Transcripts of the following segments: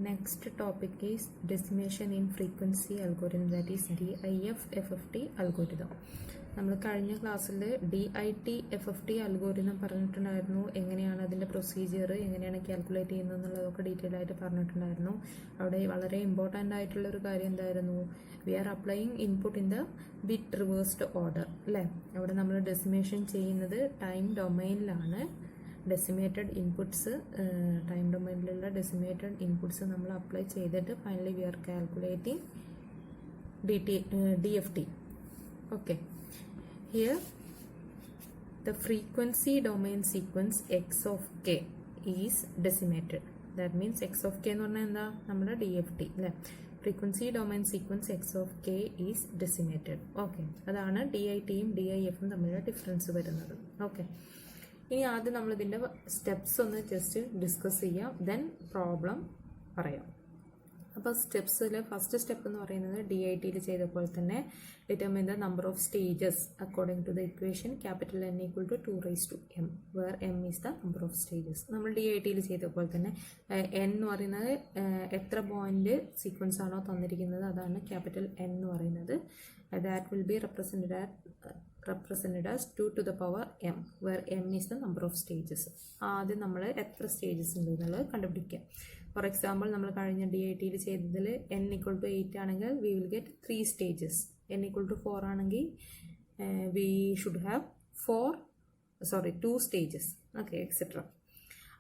Next topic is decimation in frequency algorithm, that is DIF-FFT algorithm. നമ്മൾ കഴിഞ്ഞ ക്ലാസ്സിൽ DIT-FFT algorithm പറഞ്ഞിട്ടുണ്ടായിരുന്നു. എങ്ങനെയാണ് അതിൻ്റെ പ്രൊസീജിയർ, എങ്ങനെയാണ് കാൽക്കുലേറ്റ് ചെയ്യുന്നത് എന്നുള്ളതൊക്കെ ഡീറ്റെയിൽ ആയിട്ട് പറഞ്ഞിട്ടുണ്ടായിരുന്നു. അവിടെ വളരെ ഇമ്പോർട്ടൻ്റ് ആയിട്ടുള്ള ഒരു കാര്യം എന്തായിരുന്നു, we are applying input in the bit reversed order അല്ലേ. അവിടെ നമ്മൾ ഡെസിമേഷൻ ചെയ്യുന്നത് ടൈം ഡൊമൈനിലാണ്. ഡെസിമേറ്റഡ് ഇൻപുട്സ് ടൈം ഡൊമൈനിലുള്ള ഡെസിമേറ്റഡ് ഇൻപുട്സ് നമ്മൾ അപ്ലൈ ചെയ്തിട്ട് finally we are calculating DFT. Okay, here the frequency domain sequence x of k is decimated. That means x of k എന്ന് പറഞ്ഞാൽ എന്താ, നമ്മുടെ DFT അല്ലേ. Frequency domain sequence x of k is decimated. Okay, അതാണ് DITയും DIFും തമ്മിലുള്ള difference വരുന്നത്. Okay, ഇനി ആദ്യം നമ്മൾ ഇതിൻ്റെ സ്റ്റെപ്സ് ഒന്ന് ജസ്റ്റ് ഡിസ്കസ് ചെയ്യാം, ദെൻ പ്രോബ്ലം പറയാം. അപ്പോൾ സ്റ്റെപ്സിൽ ഫസ്റ്റ് സ്റ്റെപ്പ് എന്ന് പറയുന്നത് DITയിൽ ചെയ്ത പോലെ തന്നെ determine the number of stages according to the equation capital N = 2m, where m is the number of stages. നമ്മൾ DITയിൽ ചെയ്ത പോലെ തന്നെ n എന്ന് പറയുന്നത് എത്ര പോയിന്റ് സീക്വൻസ് ആണോ തന്നിരിക്കുന്നത് അതാണ് ക്യാപിറ്റൽ N എന്ന് പറയുന്നത്. That will be represented as 2 to the power m, where m is the number of stages. ആദ്യം നമ്മൾ എത്ര സ്റ്റേജസ് ഉണ്ട് എന്നുള്ളത് കണ്ടുപിടിക്കുക. ഫോർ എക്സാമ്പിൾ നമ്മൾ കഴിഞ്ഞ DITയിൽ ചെയ്തതിൽ n = 8 ആണെങ്കിൽ we will get 3 stages. n = 4 ആണെങ്കിൽ we should have 2 stages. Okay, etcetera.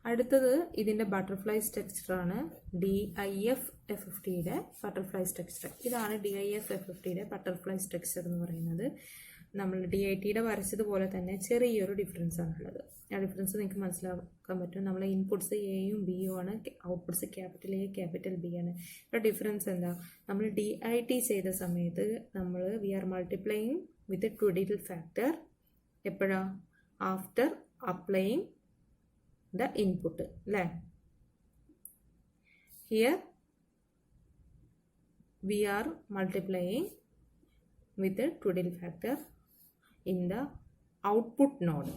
അടുത്തത് ഇതിൻ്റെ ബട്ടർഫ്ലൈ സ്ട്രക്ചറാണ്. DIF-FFTയുടെ ബട്ടർഫ്ലൈ സ്ട്രക്ചർ. ഇതാണ് DIF-FFTയുടെ ബട്ടർഫ്ലൈ സ്ട്രക്ചർ എന്ന് പറയുന്നത്. നമ്മൾ DITയുടെ വരച്ചതുപോലെ തന്നെ ചെറിയൊരു ഡിഫറൻസ് ആണുള്ളത്. ആ ഡിഫറൻസ് നിങ്ങൾക്ക് മനസ്സിലാക്കാൻ പറ്റും. നമ്മൾ ഇൻപുട്ട്സ് എയും ബിയും ആണ്, outputs capital A capital B ആണ്. ഇവിടെ ഡിഫറൻസ് എന്താ, നമ്മൾ DIT ചെയ്ത സമയത്ത് നമ്മൾ we are multiplying with twiddle factor. എപ്പോഴാ, ആഫ്റ്റർ അപ്ലൈയിങ് ദ ഇൻപുട്ട് അല്ലേ. Here we are multiplying with twiddle factor in the output node.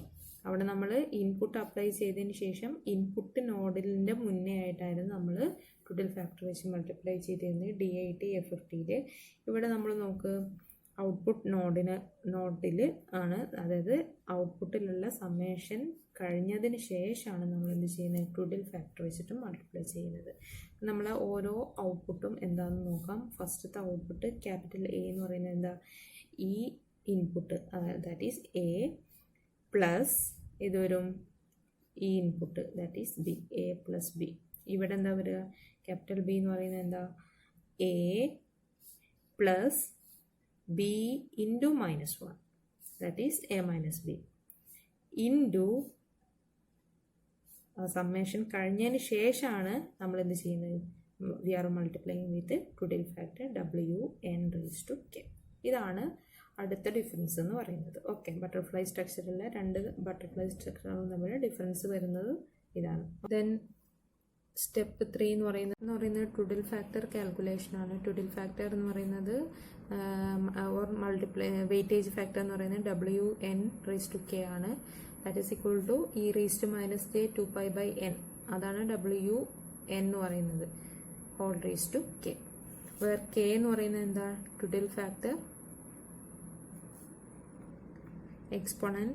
അവിടെ നമ്മൾ ഇൻപുട്ട് അപ്ലൈ ചെയ്തതിന് ശേഷം ഇൻപുട്ട് നോഡിൻ്റെ മുന്നേ ആയിട്ടായിരുന്നു നമ്മൾ ട്വിഡിൽ ഫാക്ടർ വെച്ച് മൾട്ടിപ്ലൈ ചെയ്തിരുന്നത് DIT-FFTയിൽ. ഇവിടെ നമ്മൾ നോക്ക്, ഔട്ട്പുട്ട് നോഡിൽ ആണ്, അതായത് ഔട്ട്പുട്ടിലുള്ള സമ്മേഷൻ കഴിഞ്ഞതിന് ശേഷമാണ് നമ്മൾ എന്ത് ചെയ്യുന്നത്, ട്വിഡിൽ ഫാക്ടർ വെച്ചിട്ട് മൾട്ടിപ്ലൈ ചെയ്യുന്നത്. നമ്മൾ ഓരോ ഔട്ട്പുട്ടും എന്താണെന്ന് നോക്കാം. ഫസ്റ്റത്തെ ഔട്ട്പുട്ട് ക്യാപിറ്റൽ A എന്ന് പറയുന്നത് എന്താ, ഈ input that is A plus ഇത് വരും ഈ input that is B, A plus B. ഇവിടെ എന്താ വരിക, ക്യാപിറ്റൽ B എന്ന് പറയുന്നത് എന്താ, A plus B into -1 that is A minus B into summation കഴിഞ്ഞതിന് ശേഷമാണ് നമ്മൾ എന്ത് ചെയ്യുന്നത്, V are multiplying with twiddle factor WN⁻⁴. ഇതാണ് അടുത്ത ഡിഫറൻസ് എന്ന് പറയുന്നത്. ഓക്കെ, ബട്ടർഫ്ലൈ സ്ട്രക്ചറിലെ രണ്ട് ബട്ടർഫ്ലൈ സ്ട്രക്ചറുകളും തമ്മിൽ ഡിഫറൻസ് വരുന്നത് ഇതാണ്. ദെൻ സ്റ്റെപ്പ് 3 എന്ന് പറയുന്നത് ട്വിഡിൽ ഫാക്ടർ കാൽക്കുലേഷൻ ആണ്. ട്വിഡിൽ ഫാക്ടർ എന്ന് പറയുന്നത് ഓർ വെയിറ്റേജ് ഫാക്ടർ എന്ന് പറയുന്നത് WN⁻⁴ ആണ്. That is equal to e⁻j2π/n. അതാണ് WN എന്ന് പറയുന്നത്, (k). വേർ k എന്ന് പറയുന്നത് എന്താ, twiddle factor exponent,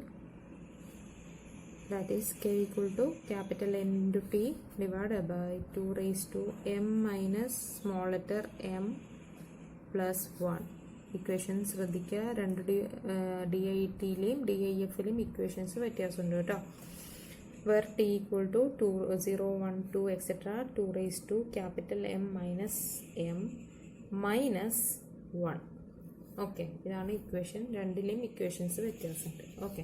that is k equal to capital N into T divided by 2m minus small letter m plus 1. Equations ശ്രദ്ധിക്കുക, രണ്ട് DITയിലെയും DIFയിലെയും ഇക്വേഷൻസ് വ്യത്യാസമുണ്ട് കേട്ടോ. Where T equal to 2, 0, 1, 2 etc. 2 capital M minus m minus 1. Okay, ഇതാണ് equation. രണ്ടിലെയും equations വ്യത്യാസമുണ്ട്. Okay,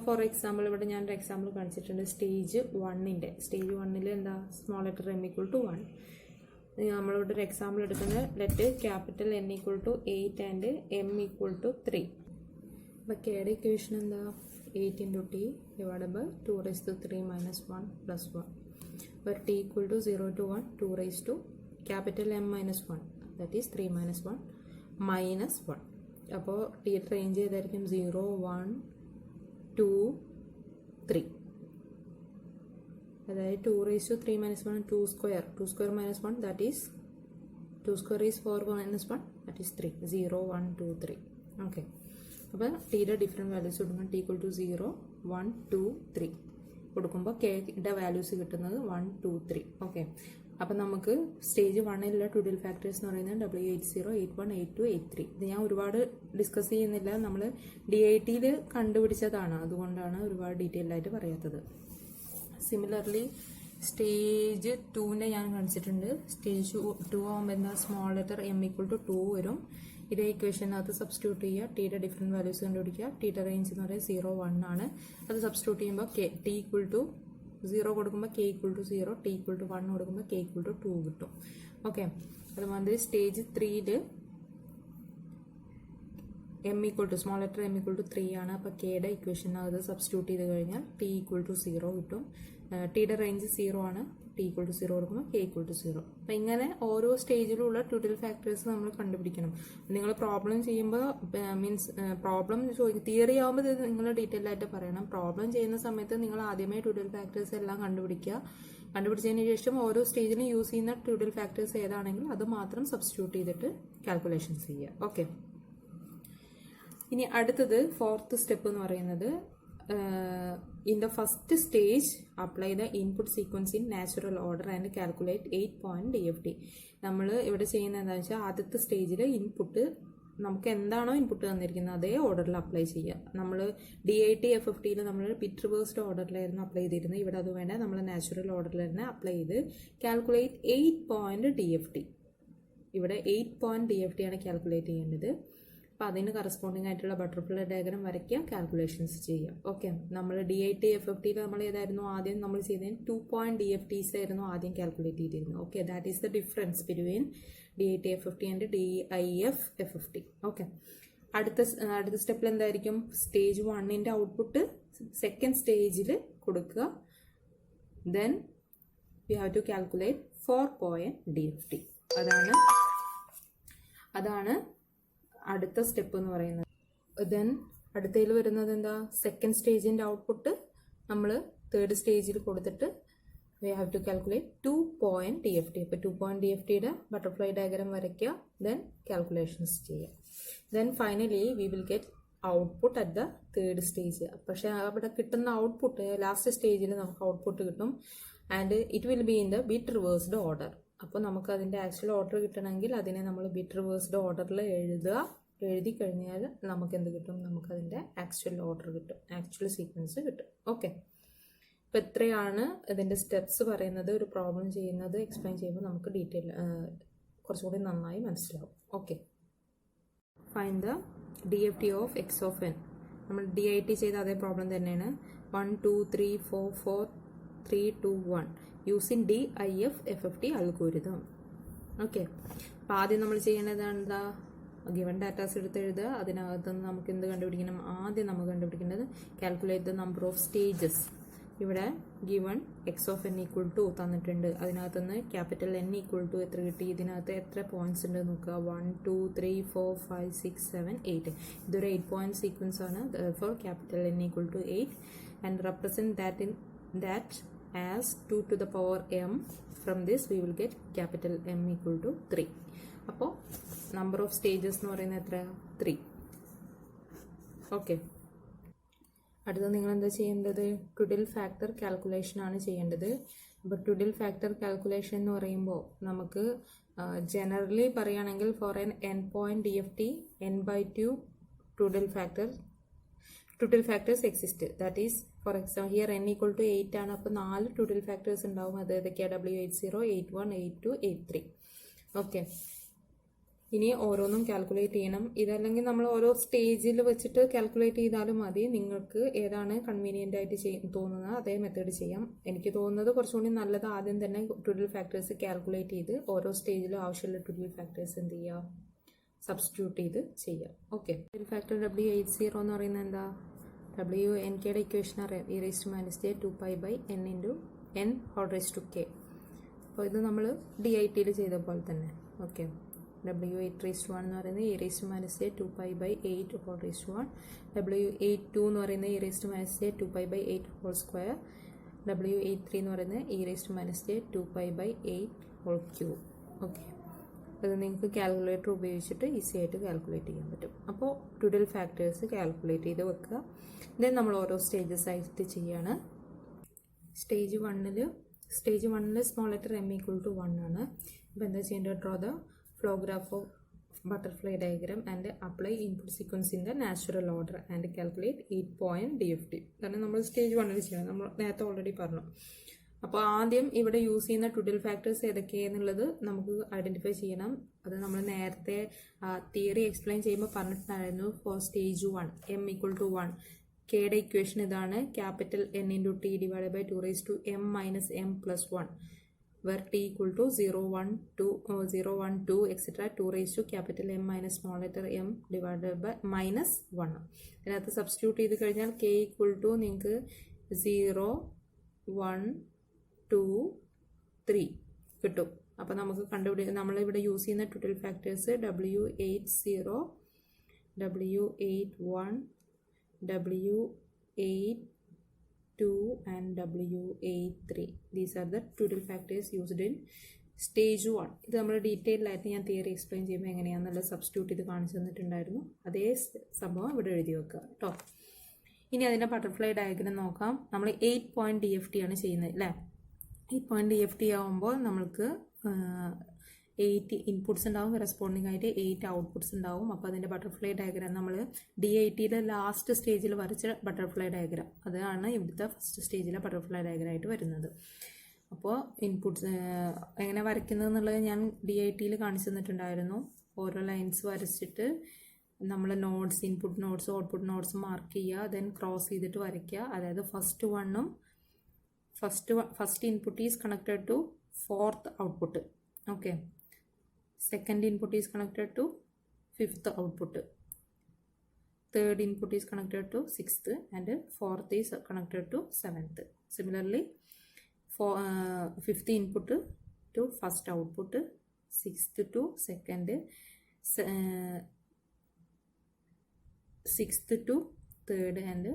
for example ഇവിടെ ഞാനൊരു എക്സാമ്പിൾ കാണിച്ചിട്ടുണ്ട്. സ്റ്റേജ് 1ൽ എന്താ, സ്മോൾ ലെറ്റർ m = 1. നമ്മളിവിടെ ഒരു എക്സാമ്പിൾ എടുക്കുന്നത്, let capital N = 8 and m = 3. അപ്പോൾ കെയുടെ ഇക്വേഷൻ എന്താ, 8 × T divided by 2⁻³ - 1 + 1. where T equal to 0 to 1, 2 capital M minus 1, that is 3 minus 1 minus 1. അപ്പോൾ T റേഞ്ച് ചെയ്തായിരിക്കും 0, 1, 2, 3. അതായത് 2 raised to 3 minus 1 2 square minus 1 that is 2 square is 4 minus 1 that is 3 0 1 2 3 okay. അപ്പോൾ ടീയുടെ different values കൊടുക്കുമ്പോൾ T equal to 0 1 2 3 കൊടുക്കുമ്പോൾ കെയുടെ values കിട്ടുന്നത് 1 2 3 okay. അപ്പം നമുക്ക് stage 1ലുള്ള ട്യൂഡിൽ factors എന്ന് പറയുന്നത് W80 81 82 83. ഇത് ഞാൻ ഒരുപാട് ഡിസ്കസ് ചെയ്യുന്നില്ല, നമ്മൾ DITയിൽ കണ്ടുപിടിച്ചതാണ്, അതുകൊണ്ടാണ് ഒരുപാട് ഡീറ്റെയിൽ ആയിട്ട് പറയാത്തത്. സിമിലർലി സ്റ്റേജ് 2ൻ്റെ ഞാൻ കാണിച്ചിട്ടുണ്ട്. സ്റ്റേജ് 2 ആകുമ്പോൾ എന്താ small letter m equal to 2 വരും. ഇതേ ഇക്വേഷനകത്ത് സബ്സ്റ്റിറ്റ്യൂട്ട് ചെയ്യുക, ടിയുടെ ഡിഫറെൻറ്റ് വാല്യൂസ് കണ്ടുപിടിക്കുക. ടിയുടെ റേഞ്ച് എന്ന് പറയുന്നത് 0 1 ആണ്. അത് സബ്സ്റ്റിറ്റ്യൂട്ട് ചെയ്യുമ്പോൾ ടി ഈക്വൽ ടു 0 കൊടുക്കുമ്പോൾ k equal to 0, T equal to 1 കൊടുക്കുമ്പോൾ k ഈക്വൽ ടു 2 കിട്ടും. ഓക്കെ. അതുമാതിരി സ്റ്റേജ് 3ൽ m equal to small letter m equal to 3 ആണ്. അപ്പോൾ കെയുടെ ഇക്വേഷനകത്ത് സബ്സ്റ്റിറ്റ്യൂട്ട് ചെയ്ത് കഴിഞ്ഞാൽ ടി ഈക്വൽ ടു 0 കിട്ടും. ടിയുടെ റേഞ്ച് 0 ആണ്. ടി ഈക്വൽ ടു 0 കൊടുക്കുമ്പോൾ k ഈക്വൽ ടു 0. അപ്പം ഇങ്ങനെ ഓരോ സ്റ്റേജിലുള്ള ട്യൂട്ടൽ ഫാക്ടേഴ്സ് നമ്മൾ കണ്ടുപിടിക്കണം. നിങ്ങൾ പ്രോബ്ലം ചെയ്യുമ്പോൾ മീൻസ് പ്രോബ്ലം തിയറി ആകുമ്പോൾ ഇത് നിങ്ങൾ ഡീറ്റെയിൽ ആയിട്ട് പറയണം. പ്രോബ്ലം ചെയ്യുന്ന സമയത്ത് നിങ്ങൾ ആദ്യമേ ട്യൂട്ടൽ ഫാക്ടേഴ്സ് എല്ലാം കണ്ടുപിടിക്കുക. കണ്ടുപിടിച്ചതിന് ശേഷം ഓരോ സ്റ്റേജിലും യൂസ് ചെയ്യുന്ന ട്യൂട്ടൽ ഫാക്ടേഴ്സ് ഏതാണെങ്കിൽ അത് മാത്രം സബ്സ്റ്റിറ്റ്യൂട്ട് ചെയ്തിട്ട് കാൽക്കുലേഷൻസ് ചെയ്യുക. ഓക്കെ. ഇനി അടുത്തത് 4th സ്റ്റെപ്പ് എന്ന് പറയുന്നത് in the first stage apply the input sequence in natural order and calculate 8-point DFT. നമ്മൾ ഇവിടെ ചെയ്യുന്നത് എന്താണെന്ന് വെച്ചാൽ ആദ്യത്തെ സ്റ്റേജിൽ ഇൻപുട്ട് നമുക്ക് എന്താണോ ഇൻപുട്ട് തന്നിരിക്കുന്നത് അതേ ഓർഡറിൽ അപ്ലൈ ചെയ്യുക. നമ്മൾ DIT FFTയിൽ നമ്മൾ ബിറ്റ് റിവേഴ്സ്ഡ് ഓർഡറിലായിരുന്നു അപ്ലൈ ചെയ്തിരുന്നത്. ഇവിടെ അത് വേണ്ട, നമ്മൾ നാച്ചുറൽ ഓർഡറിൽ തന്നെ അപ്ലൈ ചെയ്ത് കാൽക്കുലേറ്റ് 8-point DFT. ഇവിടെ 8-point DFT ആണ് കാൽക്കുലേറ്റ് ചെയ്യേണ്ടത്. അപ്പോൾ അതിന് കറസ്പോണ്ടിങ് ആയിട്ടുള്ള ബട്ടർഫ്ലൈ ഡയഗ്രം വരയ്ക്കുക, കാൽക്കുലേഷൻസ് ചെയ്യുക. ഓക്കെ. നമ്മൾ DIT FFTയിൽ നമ്മൾ ഏതായിരുന്നു ആദ്യം നമ്മൾ ചെയ്തത് 2-point DFTs ആയിരുന്നു ആദ്യം കാൽക്കുലേറ്റ് ചെയ്തിരുന്നത്. Okay. That is the difference between DIT FFT and DIF FFT. Okay. അടുത്ത സ്റ്റെപ്പിൽ എന്തായിരിക്കും, സ്റ്റേജ് 1ൻ്റെ ഔട്ട്പുട്ട് സെക്കൻഡ് സ്റ്റേജിൽ കൊടുക്കുക. Then we have to calculate 4-point DFT. അതാണ് അടുത്ത സ്റ്റെപ്പ് എന്ന് പറയുന്നത്. ദെൻ അടുത്തതിൽ വരുന്നത് എന്താ, സെക്കൻഡ് സ്റ്റേജിൻ്റെ ഔട്ട്പുട്ട് നമ്മൾ തേർഡ് സ്റ്റേജിൽ കൊടുത്തിട്ട് we have to calculate 2-point DFT. അപ്പോൾ 2-point DFTയുടെ ബട്ടർഫ്ലൈ ഡയഗ്രം വരയ്ക്കുക, ദെൻ കാൽക്കുലേഷൻസ് ചെയ്യുക. Then finally we will get output at the third stage. പക്ഷേ അവിടെ കിട്ടുന്ന ഔട്ട്പുട്ട് ലാസ്റ്റ് സ്റ്റേജിൽ നമുക്ക് ഔട്ട്പുട്ട് കിട്ടും. And it will be in the bit reversed order. അപ്പോൾ നമുക്ക് അതിൻ്റെ ആക്ച്വൽ ഓർഡർ കിട്ടണമെങ്കിൽ അതിനെ നമ്മൾ ബിറ്റ് റിവേഴ്സ്ഡ് ഓർഡറിൽ എഴുതി കഴിഞ്ഞാൽ നമുക്ക് എന്ത് കിട്ടും, നമുക്കതിൻ്റെ ആക്ച്വൽ ഓർഡർ കിട്ടും, ആക്ച്വൽ സീക്വൻസ് കിട്ടും. ഓക്കെ. അപ്പോൾ ഇത്രയാണ് ഇതിൻ്റെ സ്റ്റെപ്സ് പറയുന്നത്. ഒരു പ്രോബ്ലം ചെയ്യുന്നത് എക്സ്പ്ലെയിൻ ചെയ്യുമ്പോൾ നമുക്ക് ഡീറ്റെയിൽ കുറച്ചുകൂടി നന്നായി മനസ്സിലാവും. Okay. Find the DFT of x of n. നമ്മൾ DIT ചെയ്ത അതേ പ്രോബ്ലം തന്നെയാണ്. 1 2 3 4 4 3 2 1 using DIF FFT algorithm. Okay. അപ്പോൾ ആദ്യം നമ്മൾ ചെയ്യേണ്ടത് എന്താ, ഗിവൺ ഡാറ്റാസ് എടുത്ത് എഴുതുക. അതിനകത്ത് നിന്ന് നമുക്ക് എന്ത് കണ്ടുപിടിക്കണം, ആദ്യം നമുക്ക് കണ്ടുപിടിക്കേണ്ടത് calculate the number of stages. ഇവിടെ given x of n equal to തന്നിട്ടുണ്ട്. അതിനകത്ത് നിന്ന് ക്യാപിറ്റൽ N ഈക്വൽ ടു എത്ര കിട്ടി, ഇതിനകത്ത് എത്ര പോയിന്റ്സ് ഉണ്ട് നോക്കുക, 1 2 3 4 5 6 7 8. ഇതൊരു 8-point സീക്വൻസ് ആണ്. For capital N equal to 8 and represent that as 2 to the power m. From this we will get capital M equal to 3. അപ്പോൾ നമ്പർ ഓഫ് സ്റ്റേജസ് എന്ന് പറയുന്നത് എത്ര, 3. ഓക്കെ. അടുത്ത നിങ്ങൾ എന്താ ചെയ്യേണ്ടത്, ട്യൂഡിൽ ഫാക്ടർ കാൽക്കുലേഷൻ ആണ് ചെയ്യേണ്ടത്. അപ്പോൾ ട്യൂഡിൽ ഫാക്ടർ കാൽക്കുലേഷൻ എന്ന് പറയുമ്പോൾ നമുക്ക് ജനറലി പറയുകയാണെങ്കിൽ for N n-point DFT n/2 twiddle factors exist. That is for example here n equal to 8 ആണ്. അപ്പോൾ 4 ട്യൂഡിൽ ഫാക്ടേഴ്സ് ഉണ്ടാവും. അത് ഏതൊക്കെയാണ്, W80 81 82 83. ഓക്കെ. ഇനി ഓരോന്നും കാൽക്കുലേറ്റ് ചെയ്യണം. ഇതല്ലെങ്കിൽ നമ്മൾ ഓരോ സ്റ്റേജിൽ വെച്ചിട്ട് കാൽക്കുലേറ്റ് ചെയ്താലും മതി. നിങ്ങൾക്ക് ഏതാണ് കൺവീനിയൻ്റ് ആയിട്ട് തോന്നുന്നത് അതേ മെത്തേഡ് ചെയ്യാം. എനിക്ക് തോന്നുന്നത് കുറച്ചുകൂടി നല്ലത് ആദ്യം തന്നെ ട്യൂഡിൽ ഫാക്ടേഴ്സ് കാൽക്കുലേറ്റ് ചെയ്ത് ഓരോ സ്റ്റേജിലും ആവശ്യമുള്ള ട്യൂഡിൽ ഫാക്ടേഴ്സ് എന്ത് ചെയ്യുക, സബ്സ്റ്റിറ്റ്യൂട്ട് ചെയ്ത് ചെയ്യാം. ഓക്കെ. ട്യൂഡിൽ ഫാക്ടർ W80 എന്ന് പറയുന്നത് എന്താ, WNKയുടെ ഇക്വേഷൻ അറിയാം, e raised to minus j 2π/n into n whole raised to k. അപ്പോൾ ഇത് നമ്മൾ DITയിൽ ചെയ്ത പോലെ തന്നെ. ഓക്കെ. W8 raised to 1 എന്ന് പറയുന്നത് e raised to minus j 2π/8 whole raised to 1. W82 എന്ന് പറയുന്നത് e raised to minus j 2π/8 whole square. W83 എന്ന് പറയുന്നത് e⁻j 2π/8 ഓക്കെ. അത് നിങ്ങൾക്ക് കാൽക്കുലേറ്റർ ഉപയോഗിച്ചിട്ട് ഈസി ആയിട്ട് കാൽക്കുലേറ്റ് ചെയ്യാൻ പറ്റും. അപ്പോൾ ട്വിഡിൽ ഫാക്ടേഴ്സ് കാൽക്കുലേറ്റ് ചെയ്ത് വെക്കുക. ദെൻ നമ്മൾ ഓരോ സ്റ്റേജസ് ആയിട്ട് ചെയ്യാണ്. സ്റ്റേജ് വണ്ണിൽ സ്മോൾ ലെറ്റർ m = 1 ആണ്. അപ്പോൾ എന്താ ചെയ്യേണ്ടത്? Draw the flow graph of butterfly diagram and apply input sequence in the natural order and calculate 8 point DFT. കാരണം നമ്മൾ സ്റ്റേജ് 1 ചെയ്യണം. നമ്മൾ നേരത്തെ ഓൾറെഡി പറഞ്ഞു. അപ്പോൾ ആദ്യം ഇവിടെ യൂസ് ചെയ്യുന്ന ട്വിഡിൽ ഫാക്ടേഴ്സ് ഏതൊക്കെയാണെന്നുള്ളത് നമുക്ക് ഐഡന്റിഫൈ ചെയ്യണം. അത് നമ്മൾ നേരത്തെ തിയറി എക്സ്പ്ലെയിൻ ചെയ്യുമ്പോൾ പറഞ്ഞിട്ടുണ്ടായിരുന്നു. For stage 1 m = 1. കെയുടെ ഇക്വേഷൻ ഇതാണ്. Capital N × T / 2m - m + 1 where T = 0, 1, 2 etc. 2m - small letter m / -1. ഇതിനകത്ത് സബ്സ്റ്റിറ്റ്യൂട്ട് ചെയ്ത് കഴിഞ്ഞാൽ K = നിങ്ങൾക്ക് 0, 1, 2, 3 കിട്ടും. അപ്പോൾ നമുക്ക് കണ്ടുപിടിക്കാം. നമ്മളിവിടെ യൂസ് ചെയ്യുന്ന twiddle factors W80, W81, W82 and W83. These are the twiddle factors used in stage 1. ഇത് നമ്മൾ ഡീറ്റെയിൽ ആയിട്ട് ഞാൻ തിയറി എക്സ്പ്ലെയിൻ ചെയ്യുമ്പോൾ എങ്ങനെയാണെന്നുള്ള സബ്സ്റ്റിറ്റ്യൂട്ട് ഇത് കാണിച്ചു തന്നിട്ടുണ്ടായിരുന്നു. അതേ സംഭവം ഇവിടെ എഴുതി വെക്കുക കേട്ടോ. ഇനി അതിൻ്റെ ബട്ടർഫ്ലൈ ഡയഗ്രം നോക്കാം. നമ്മൾ 8 പോയിന്റ് DFT ആണ് ചെയ്യുന്നത് അല്ലേ. 8 പോയിന്റ് DFT ആകുമ്പോൾ നമ്മൾക്ക് 8 ഇൻപുട്സ് ഉണ്ടാവും. കറസ്പോണ്ടിങ് ആയിട്ട് 8 ഔട്ട്പുട്ട്സ് ഉണ്ടാവും. അപ്പോൾ അതിൻ്റെ ബട്ടർഫ്ലൈ ഡയഗ്രാം നമ്മൾ DITയുടെ ലാസ്റ്റ് സ്റ്റേജിൽ വരച്ച ബട്ടർഫ്ലൈ ഡയഗ്രാം അതാണ് ഇവിടുത്തെ ഫസ്റ്റ് സ്റ്റേജിലെ ബട്ടർഫ്ലൈ ഡയഗ്രാം ആയിട്ട് വരുന്നത്. അപ്പോൾ ഇൻപുട്ട്സ് എങ്ങനെ വരയ്ക്കുന്നത് എന്നുള്ളത് ഞാൻ DITയിൽ കാണിച്ചു തന്നിട്ടുണ്ടായിരുന്നു. ഓരോ ലൈൻസ് വരച്ചിട്ട് നമ്മൾ nodes, input nodes, output nodes mark ചെയ്യുക. ദെൻ ക്രോസ് ചെയ്തിട്ട് വരയ്ക്കുക. അതായത് first input is connected to fourth output. Okay. Second input is connected to 5th output. Third input is connected to 6th and 4th is connected to 7th. Similarly, 5th input to first output, 6th to second, 6th to third and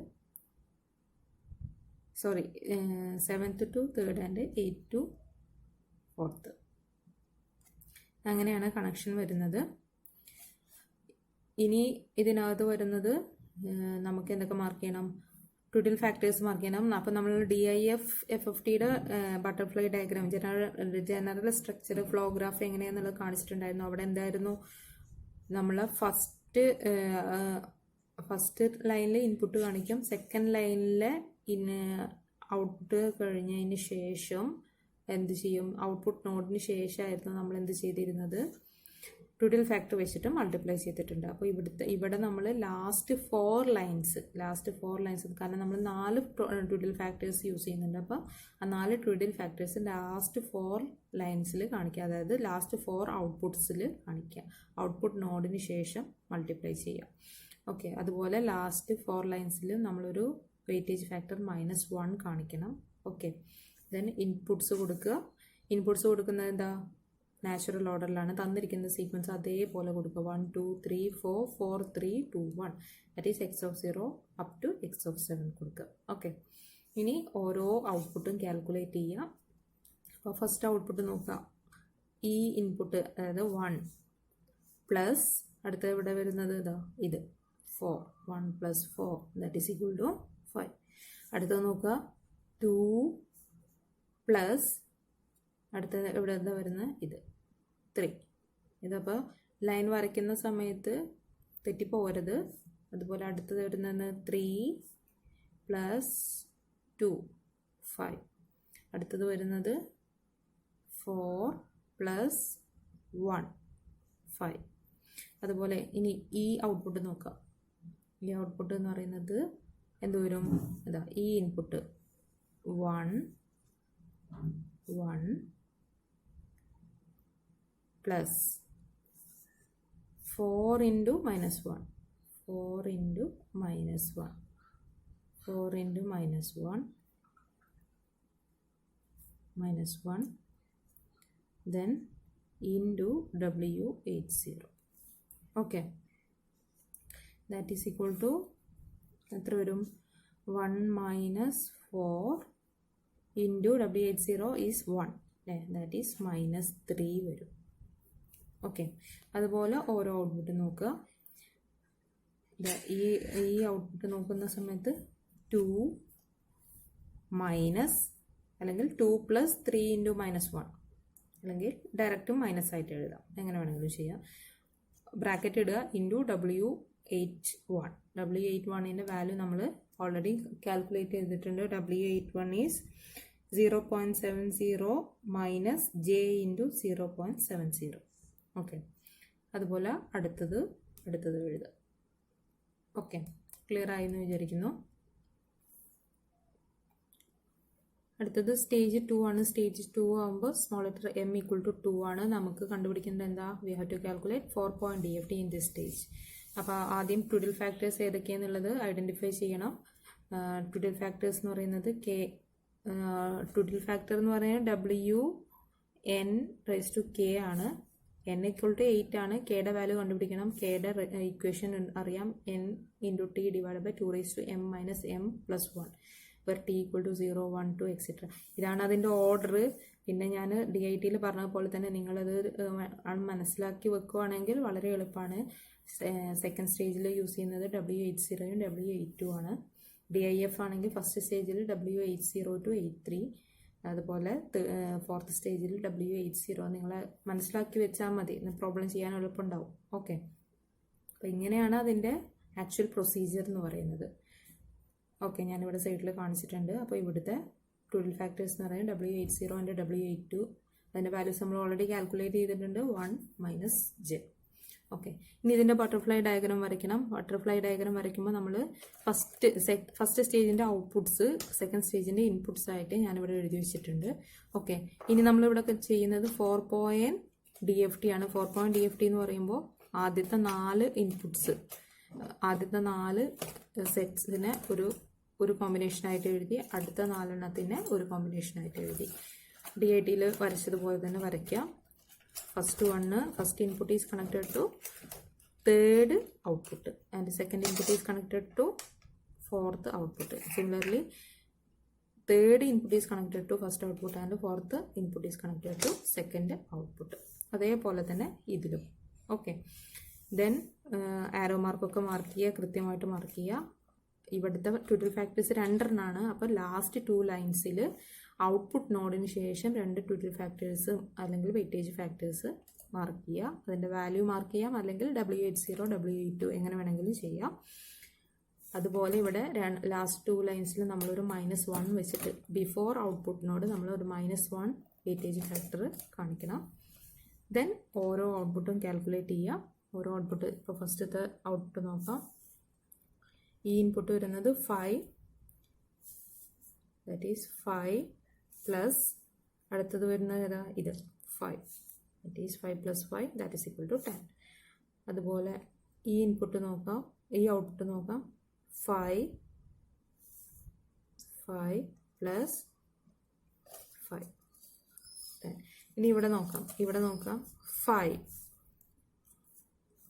7th to third and 8th to 4th. അങ്ങനെയാണ് connection വരുന്നത്. ഇനി ഇതിനകത്ത് വരുന്നത് നമുക്ക് എന്തൊക്കെ mark ചെയ്യണം? Twiddle factors mark ചെയ്യണം. അപ്പോൾ നമ്മൾ DIF FFTയുടെ butterfly diagram, general structure, flow graph എങ്ങനെയാണെന്നുള്ളത് കാണിച്ചിട്ടുണ്ടായിരുന്നു. അവിടെ എന്തായിരുന്നു? നമ്മൾ ഫസ്റ്റ് ലൈനിൽ ഇൻപുട്ട് കാണിക്കും. സെക്കൻഡ് ലൈനിലെ ഔട്ട്പുട്ട് കഴിഞ്ഞതിന് ശേഷം എന്ത് ചെയ്യും? ഔട്ട്പുട്ട് നോഡിന് ശേഷമായിരുന്നു നമ്മൾ എന്ത് ചെയ്തിരുന്നത്? ട്വിഡിൽ ഫാക്ടർ വെച്ചിട്ട് മൾട്ടിപ്ലൈ ചെയ്തിട്ടുണ്ട്. അപ്പോൾ ഇവിടെ നമ്മൾ ലാസ്റ്റ് ഫോർ ലൈൻസ് കാരണം നമ്മൾ 4 ട്വിഡിൽ ഫാക്ടേഴ്സ് യൂസ് ചെയ്യുന്നുണ്ട്. അപ്പോൾ ആ 4 ട്വിഡിൽ ഫാക്ടേഴ്സ് ലാസ്റ്റ് 4 ലൈൻസിൽ കാണിക്കുക. അതായത് ലാസ്റ്റ് 4 ഔട്ട്പുട്ട്സിൽ കാണിക്കുക. ഔട്ട്പുട്ട് നോഡിന് ശേഷം മൾട്ടിപ്ലൈ ചെയ്യുക. ഓക്കെ. അതുപോലെ ലാസ്റ്റ് 4 ലൈൻസിൽ നമ്മളൊരു വെയിറ്റേജ് ഫാക്ടർ -1 കാണിക്കണം. ഓക്കെ. ദെൻ ഇൻപുട്ട്സ് കൊടുക്കുക. ഇൻപുട്ട്സ് കൊടുക്കുന്നത് എന്താ? നാച്ചുറൽ ഓർഡറിലാണ്. തന്നിരിക്കുന്ന സീക്വൻസ് അതേപോലെ കൊടുക്കുക. 1, 2, 3, 4, 4, 3, 2, 1. That is x(0) up to x(7) കൊടുക്കുക. ഓക്കെ. ഇനി ഓരോ ഔട്ട്പുട്ടും കാൽക്കുലേറ്റ് ചെയ്യുക. അപ്പോൾ ഫസ്റ്റ് ഔട്ട്പുട്ട് നോക്കുക. ഈ ഇൻപുട്ട് അതായത് 1 പ്ലസ് അടുത്ത ഇവിടെ വരുന്നത് ഇത് 4. 1 + 4 ദാറ്റ് ഈസ് ഈക്വൽ ടു 5. അടുത്തത് നോക്കുക. 2 പ്ലസ് അടുത്തത് ഇവിടെ എന്താ വരുന്നത്? ഇത് 3. ഇതപ്പോൾ ലൈൻ വരയ്ക്കുന്ന സമയത്ത് തെറ്റിപ്പോകരുത്. അതുപോലെ അടുത്തത് വരുന്നത് 3 + 2 5. അടുത്തത് വരുന്നത് 4 + 1 5. അതുപോലെ ഇനി ഈ ഔട്ട്പുട്ട് നോക്കാം. ഈ ഔട്ട്പുട്ട് എന്ന് പറയുന്നത് എന്ത് വരും? ഈ input 1 plus 4 into -1 then into W80. Okay, that is equal to 1 - 4 into W80 is 1 അല്ലേ, ദാറ്റ് ഈസ് -3 വരും. ഓക്കെ, അതുപോലെ ഓരോ ഔട്ട്പുട്ട് നോക്കുക. ഈ ഔട്ട്പുട്ട് നോക്കുന്ന സമയത്ത് 2 മൈനസ് അല്ലെങ്കിൽ 2 + 3 × -1 അല്ലെങ്കിൽ ഡയറക്റ്റ് മൈനസ് ആയിട്ട് എഴുതാം, എങ്ങനെ വേണമെങ്കിലും ചെയ്യാം. ബ്രാക്കറ്റ് ഇടുക ഇൻറ്റു W81. W81ൻ്റെ വാല്യൂ നമ്മൾ ഓൾറെഡി കാൽക്കുലേറ്റ് ചെയ്തിട്ടുണ്ട്. W81 is 0.70 minus J into 0.70. Okay, അതുപോലെ അടുത്തത് എഴുതുക. ഓക്കെ, ക്ലിയർ ആയെന്ന് വിചാരിക്കുന്നു. അടുത്തത് സ്റ്റേജ് 2 ആണ്. സ്റ്റേജ് 2 ആകുമ്പോൾ സ്മോൾ ലെറ്റർ m = 2 ആണ്. നമുക്ക് കണ്ടുപിടിക്കേണ്ടത് എന്താ? We have to calculate 4-point DFT in this stage. അപ്പോൾ ആദ്യം ട്വിഡിൽ ഫാക്ടേഴ്സ് ഏതൊക്കെയാണെന്നുള്ളത് ഐഡൻറ്റിഫൈ ചെയ്യണം. ട്വിഡിൽ ഫാക്ടേഴ്സ് എന്ന് പറയുന്നത് ട്വിഡിൽ ഫാക്ടർ എന്ന് പറയുന്നത് WN⁻k ആണ്. n = 8 ആണ്. കെയുടെ വാല്യൂ കണ്ടുപിടിക്കണം. കെയുടെ ഇക്വേഷൻ അറിയാം, n × t / 2m - m + 1 where t = 0, 1, 2 etc. ഇതാണ് അതിൻ്റെ ഓർഡർ. പിന്നെ ഞാൻ DITയിൽ പറഞ്ഞതുപോലെ തന്നെ നിങ്ങളത് മനസ്സിലാക്കി വെക്കുകയാണെങ്കിൽ വളരെ എളുപ്പമാണ്. സെക്കൻഡ് സ്റ്റേജിൽ യൂസ് ചെയ്യുന്നത് W80 ഉം W82 ആണ്. DIF ആണെങ്കിൽ ഫസ്റ്റ് സ്റ്റേജിൽ W80 to 83, അതുപോലെ ഫോർത്ത് സ്റ്റേജിൽ W80. നിങ്ങൾ മനസ്സിലാക്കി വെച്ചാൽ മതി, പ്രോബ്ലം ചെയ്യാൻ എളുപ്പമുണ്ടാവും. ഓക്കെ, അപ്പോൾ ഇങ്ങനെയാണ് അതിൻ്റെ ആക്ച്വൽ പ്രൊസീജിയർ എന്ന് പറയുന്നത്. ഓക്കെ, ഞാനിവിടെ സൈഡിൽ കാണിച്ചിട്ടുണ്ട്. അപ്പോൾ ഇവിടുത്തെ ട്വിഡിൽ ഫാക്ടേഴ്സ് എന്ന് പറയുന്നത് W80 and W82. അതിൻ്റെ വാല്യൂസ് നമ്മൾ ഓൾറെഡി കാൽക്കുലേറ്റ് ചെയ്തിട്ടുണ്ട്, 1 - J. ഓക്കെ, ഇനി ഇതിൻ്റെ ബട്ടർഫ്ലൈ ഡയഗ്രാം വരയ്ക്കണം. ബട്ടർഫ്ലൈ ഡയഗ്രാം വരയ്ക്കുമ്പോൾ നമ്മൾ ഫസ്റ്റ് സ്റ്റേജിൻ്റെ ഔട്ട്പുട്ട്സ് സെക്കൻഡ് സ്റ്റേജിൻ്റെ ഇൻപുട്ട്സ് ആയിട്ട് ഞാനിവിടെ എഴുതി വെച്ചിട്ടുണ്ട്. ഓക്കെ, ഇനി നമ്മളിവിടെ ചെയ്യുന്നത് 4-point DFT ആണ്. 4-point DFT എന്ന് പറയുമ്പോൾ ആദ്യത്തെ 4 ഇൻപുട്ട്സ്, ആദ്യത്തെ 4 സെറ്റ്സിനെ ഒരു കോമ്പിനേഷനായിട്ട് എഴുതി, അടുത്ത 4 ഒരു കോമ്പിനേഷനായിട്ട് എഴുതി. DITയിൽ വരച്ചതുപോലെ തന്നെ വരയ്ക്കാം. First input is connected to third output and second input is connected to fourth output. Similarly, third input is connected to first output and fourth input is connected to second output. അതേപോലെ തന്നെ ഇതിലും. Okay, then ആരോ മാർക്കൊക്കെ mark ചെയ്യുക, കൃത്യമായിട്ട് mark ചെയ്യുക. ഇവിടുത്തെ twiddle factors 2 ആണ്. അപ്പോൾ ലാസ്റ്റ് 2 ലൈൻസിൽ ഔട്ട്പുട്ട് നോഡിന് ശേഷം 2 ട്വിഡിൽ ഫാക്ടേഴ്സ് അല്ലെങ്കിൽ വെയിറ്റേജ് ഫാക്ടേഴ്സ് മാർക്ക് ചെയ്യുക. അതിൻ്റെ വാല്യൂ മാർക്ക് ചെയ്യാം, അല്ലെങ്കിൽ W80, W82 എങ്ങനെ വേണമെങ്കിലും ചെയ്യാം. അതുപോലെ ഇവിടെ ലാസ്റ്റ് 2 ലൈൻസിൽ നമ്മളൊരു -1 വെച്ചിട്ട് ബിഫോർ ഔട്ട്പുട്ടിനോട് നമ്മൾ ഒരു -1 വെയിറ്റേജ് ഫാക്ടർ കാണിക്കണം. ദെൻ ഓരോ ഔട്ട്പുട്ടും കാൽക്കുലേറ്റ് ചെയ്യുക. ഓരോ ഔട്ട്പുട്ട്, ഇപ്പോൾ ഫസ്റ്റത്തെ ഔട്ട്പുട്ട് നോക്കാം. ഈ ഇൻപുട്ട് വരുന്നത് 5, ദാറ്റ് ഈസ് 5 പ്ലസ് അടുത്തത് വരുന്നത് ഏതാ? ഇത് 5, ദാറ്റ് ഈസ് 5 + 5 ദാറ്റ് ഈസ് = 10. അതുപോലെ ഈ ഇൻപുട്ട് നോക്കാം, ഈ ഔട്ട്പുട്ട് നോക്കാം. 5 പ്ലസ് 5 10. ഇനി ഇവിടെ നോക്കാം 5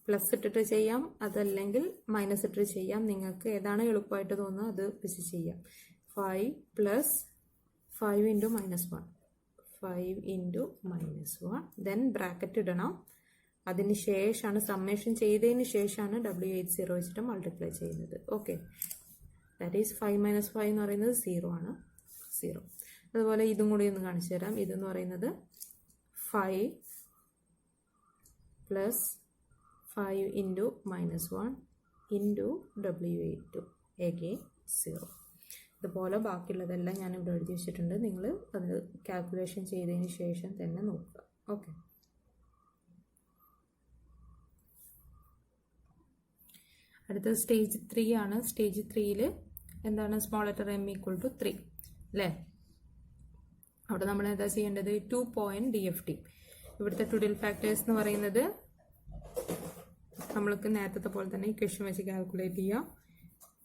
പ്ലസ് ഇട്ടിട്ട് ചെയ്യാം, അതല്ലെങ്കിൽ മൈനസ് ഇട്ടിട്ട് ചെയ്യാം. നിങ്ങൾക്ക് ഏതാണ് എളുപ്പമായിട്ട് തോന്നുന്നത് അത് വെച്ച് ചെയ്യാം. 5 + 5 × -1, 5 × -1, ദെൻ ബ്രാക്കറ്റ് ഇടണം. അതിന് ശേഷമാണ് സമ്മേഷൻ ചെയ്തതിന് ശേഷമാണ് W80 വെച്ചിട്ട് മൾട്ടിപ്ലൈ ചെയ്യുന്നത്. ഓക്കെ, ദാറ്റ് ഈസ് 5 - 5 എന്ന് പറയുന്നത് 0 ആണ്, 0. അതുപോലെ ഇതും കൂടി ഒന്ന് കാണിച്ചു തരാം. ഇതെന്ന് പറയുന്നത് 5 + 5 × -1 × W82 again 0. ഇതുപോലെ ബാക്കിയുള്ളതെല്ലാം ഞാനിവിടെ എഴുതി വെച്ചിട്ടുണ്ട്. നിങ്ങൾ അത് കാൽക്കുലേഷൻ ചെയ്തതിന് ശേഷം തന്നെ നോക്കുക. ഓക്കെ, അടുത്തത് സ്റ്റേജ് 3 ആണ്. സ്റ്റേജ് 3ൽ എന്താണ്? സ്മോൾ ലെറ്റർ m = 3 അല്ലേ? അവിടെ നമ്മൾ എന്താ ചെയ്യേണ്ടത്? 2-point DFT. ഇവിടുത്തെ ട്വിഡിൽ ഫാക്ടേഴ്സ് എന്ന് പറയുന്നത് നമ്മൾക്ക് നേരത്തെ പോലെ തന്നെ ഇക്വേഷൻ വെച്ച് കാൽക്കുലേറ്റ് ചെയ്യാം.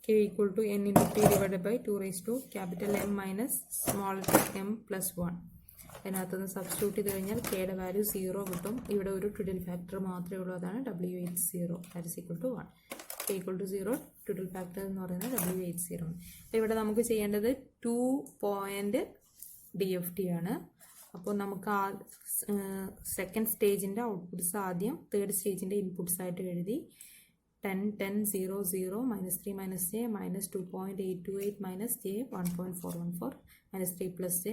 k = n × t / 2 M - small m + 1. അതിനകത്തുനിന്ന് സബ്സ്റ്റിറ്റ്യൂട്ട് ചെയ്ത് കഴിഞ്ഞാൽ കെയുടെ വാല്യൂ 0 കിട്ടും. ഇവിടെ ഒരു ട്വിഡിൽ ഫാക്ടർ മാത്രമേ ഉള്ളൂ, അതാണ് W80 that is = 1. k = 0, twiddle factor എന്ന് പറയുന്നത് W80 ആണ്. അപ്പോൾ ഇവിടെ നമുക്ക് ചെയ്യേണ്ടത് 2-point DFT ആണ്. അപ്പോൾ നമുക്ക് ആ സെക്കൻഡ് സ്റ്റേജിൻ്റെ ഔട്ട്പുട്ട്സ് ആദ്യം തേർഡ് സ്റ്റേജിൻ്റെ ഇൻപുട്ട്സ് ആയിട്ട് എഴുതി. 10, 10, 0, 0, -3 - j, -2.828 - j, 1.414, -3 + j,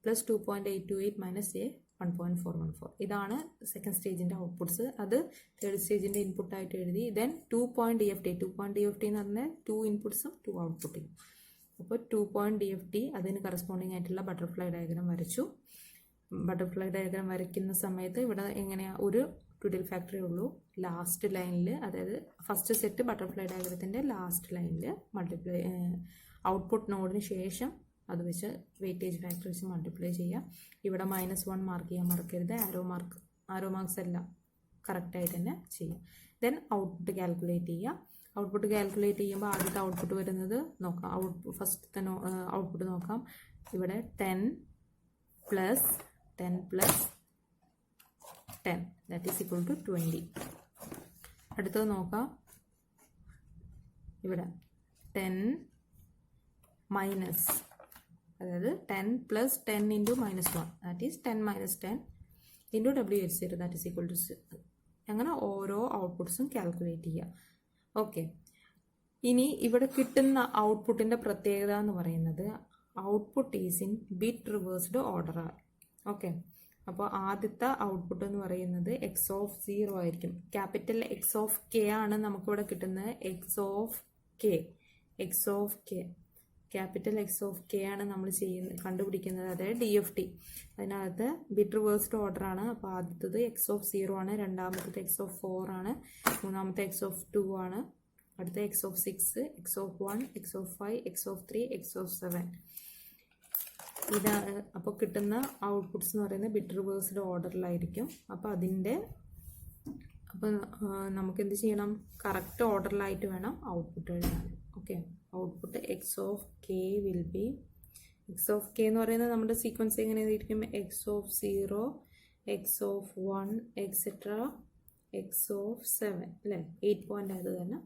+2.828 - j, 1.414. ഇതാണ് സെക്കൻഡ് സ്റ്റേജിൻ്റെ ഔട്ട്പുട്ട്സ്. അത് തേർഡ് സ്റ്റേജിൻ്റെ ഇൻപുട്ടായിട്ട് എഴുതി. ദെൻ 2 പോയിന്റ് DFT എന്ന് പറഞ്ഞാൽ 2 ഇൻപുട്ട്സും 2 ഔട്ട്പുട്ടും. അപ്പോൾ 2 പോയിന്റ് DFT അതിന് കറസ്പോണ്ടിങ് ആയിട്ടുള്ള ബട്ടർഫ്ലൈ ഡയഗ്രാം വരച്ചു. ബട്ടർഫ്ലൈ ഡയഗ്രാം വരയ്ക്കുന്ന സമയത്ത് ഇവിടെ എങ്ങനെയാ ഒരു ട്വിഡിൽ ഫാക്ടറി ഉള്ളൂ. ലാസ്റ്റ് ലൈനിൽ, അതായത് ഫസ്റ്റ് സെറ്റ് ബട്ടർഫ്ലൈ ഡയഗ്രത്തിൻ്റെ ലാസ്റ്റ് ലൈനിൽ മൾട്ടിപ്ലൈ ഔട്ട്പുട്ട് നോഡിന് ശേഷം അത് വെച്ച് വെയിറ്റേജ് ഫാക്ടർ വെച്ച് മൾട്ടിപ്ലൈ ചെയ്യുക. ഇവിടെ -1 മാർക്ക് ചെയ്യാൻ മറക്കരുത്. ആരോ മാർക്സ് എല്ലാം കറക്റ്റായിട്ട് തന്നെ ചെയ്യുക. ദെൻ ഔട്ട്പുട്ട് കാൽക്കുലേറ്റ് ചെയ്യുക. ഔട്ട്പുട്ട് കാൽക്കുലേറ്റ് ചെയ്യുമ്പോൾ ആദ്യത്തെ ഔട്ട്പുട്ട് വരുന്നത് നോക്കാം. ഫസ്റ്റത്തെ ഔട്ട്പുട്ട് നോക്കാം. ഇവിടെ 10 + 10 + 10 that is equal to 20. അടുത്തത് നോക്കാം. ഇവിടെ 10 മൈനസ്, അതായത് 10 + 10 × -1 that is 10 - 10 × WH0 that is equal to 0. അങ്ങനെ ഓരോ ഔട്ട്പുട്ട്സും കാൽക്കുലേറ്റ് ചെയ്യുക. ഓക്കെ, ഇനി ഇവിടെ കിട്ടുന്ന ഔട്ട്പുട്ടിൻ്റെ പ്രത്യേകത എന്ന് പറയുന്നത് output is in bit reversed order. Okay, അപ്പോൾ ആദ്യത്തെ ഔട്ട്പുട്ട് എന്ന് പറയുന്നത് x(0) ആയിരിക്കും. ക്യാപിറ്റൽ X(k) ആണ് നമുക്കിവിടെ കിട്ടുന്നത്. X(k) ക്യാപിറ്റൽ X(k) ആണ് നമ്മൾ കണ്ടുപിടിക്കുന്നത്, അതായത് DFT. അതിനകത്ത് ബിറ്റ് റിവേഴ്സ്ഡ് ഓർഡർ ആണ്. അപ്പോൾ ആദ്യത്തത് x(0) ആണ്, രണ്ടാമത്തത് x(4) ആണ്, മൂന്നാമത്തെ x(2) ആണ്, അടുത്ത x(6), x(1), x(5), x(3), x(7). ഇതാണ്. അപ്പോൾ കിട്ടുന്ന ഔട്ട്പുട്ട്സ് എന്ന് പറയുന്നത് ബിറ്റ് റിവേഴ്സ്ഡ് ഓർഡറിലായിരിക്കും. അപ്പോൾ നമുക്ക് എന്ത് ചെയ്യണം? കറക്റ്റ് ഓർഡറിലായിട്ട് വേണം ഔട്ട്പുട്ട് എഴുതാൻ. Okay, output x(k) will be, x(k) എന്ന് പറയുന്നത് നമ്മുടെ സീക്വൻസ് എങ്ങനെയായിരിക്കും? x(0), x(1), എക്സെട്ര x(7) അല്ലേ? 8 പോയിന്റ് ആയത് കാരണം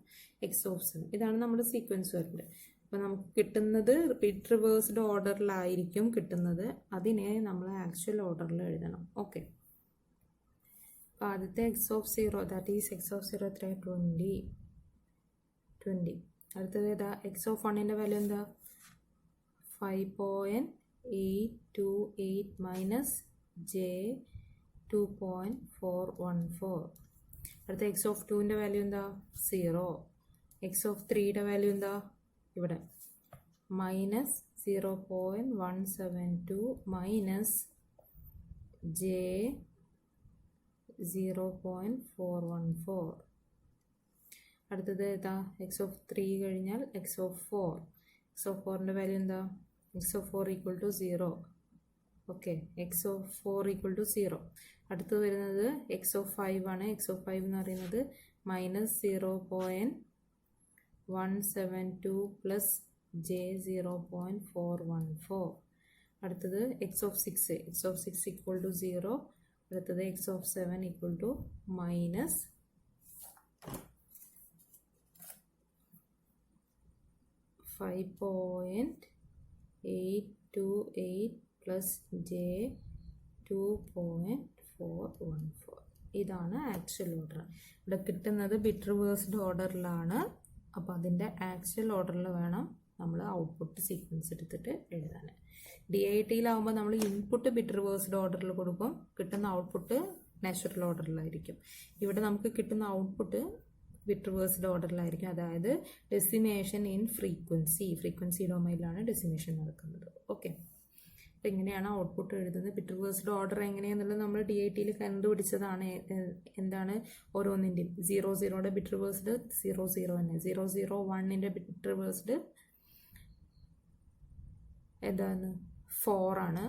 x(7). ഇതാണ് നമ്മുടെ സീക്വൻസ് വരുന്നത്. അപ്പോൾ നമുക്ക് കിട്ടുന്നത് ബിറ്റ് റിവേഴ്സ്ഡ് ഓർഡറിലായിരിക്കും കിട്ടുന്നത്. അതിനെ നമ്മൾ ആക്ച്വൽ ഓർഡറിൽ എഴുതണം. ഓക്കെ, അപ്പോൾ ആദ്യത്തെ x(0) ദാറ്റ് ഈസ് x(0) എത്ര? 20. അടുത്തത് ഏതാ? x(1)ൻ്റെ വാല്യൂ എന്താ? 5.828 - j 2.414. അടുത്ത x(2)ൻ്റെ വാല്യൂ എന്താ? 0. x(3)യുടെ വാല്യൂ എന്താ? ഇവിടെ -0.172 - j 0.414. അടുത്തത് ഏതാ? x(3) കഴിഞ്ഞാൽ x(4)ൻ്റെ വാല്യൂ എന്താ? x(4) = 0. Okay, x(4) = 0. അടുത്തത് വരുന്നത് x(5) ആണ്. x(5) എന്ന് പറയുന്നത് -0.172 + j 0.414. അടുത്തത് x(6). x(6) = 0. അടുത്തത് x(7) = -5.828 + j 2.414. ഇതാണ് ആക്ച്വൽ ഓർഡർ. ഇവിടെ കിട്ടുന്നത് ബിറ്റ് റിവേഴ്സ്ഡ് ഓർഡറിലാണ്. അപ്പോൾ അതിൻ്റെ ആക്ച്വൽ ഓർഡറിൽ വേണം നമ്മൾ ഔട്ട്പുട്ട് സീക്വൻസ് എടുത്തിട്ട് എഴുതാൻ. DIT-യിലാവുമ്പോൾ നമ്മൾ ഇൻപുട്ട് ബിറ്റ് റിവേഴ്സ്ഡ് ഓർഡറിൽ കൊടുക്കും, കിട്ടുന്ന ഔട്ട്പുട്ട് നാച്ചുറൽ ഓർഡറിലായിരിക്കും. ഇവിടെ നമുക്ക് കിട്ടുന്ന ഔട്ട്പുട്ട് ബിറ്റ് റിവേഴ്സ്ഡ് ഓർഡറിലായിരിക്കും, അതായത് ഡെസിമേഷൻ ഇൻ ഫ്രീക്വൻസി ഡൊമൈനിലാണ് ഡെസിമേഷൻ നടക്കുന്നത്. ഓക്കെ, അപ്പോൾ ഇങ്ങനെയാണ് ഔട്ട്പുട്ട് എഴുതുന്നത്. ബിറ്റ് റിവേഴ്സ്ഡ് ഓർഡർ എങ്ങനെയാണെന്നുള്ളത് നമ്മൾ DIT-യിൽ കണ്ടുപിടിച്ചതാണ്. എന്താണ് ഓരോന്നിൻ്റെയും 00യുടെ ബിറ്റ് റിവേഴ്സ്ഡ് 00 തന്നെ, 001ൻ്റെ ബിറ്റ് റിവേഴ്സ്ഡ് എന്താണ് 4 ആണ്.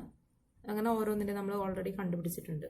അങ്ങനെ ഓരോന്നിൻ്റെ നമ്മൾ ഓൾറെഡി കണ്ടുപിടിച്ചിട്ടുണ്ട്.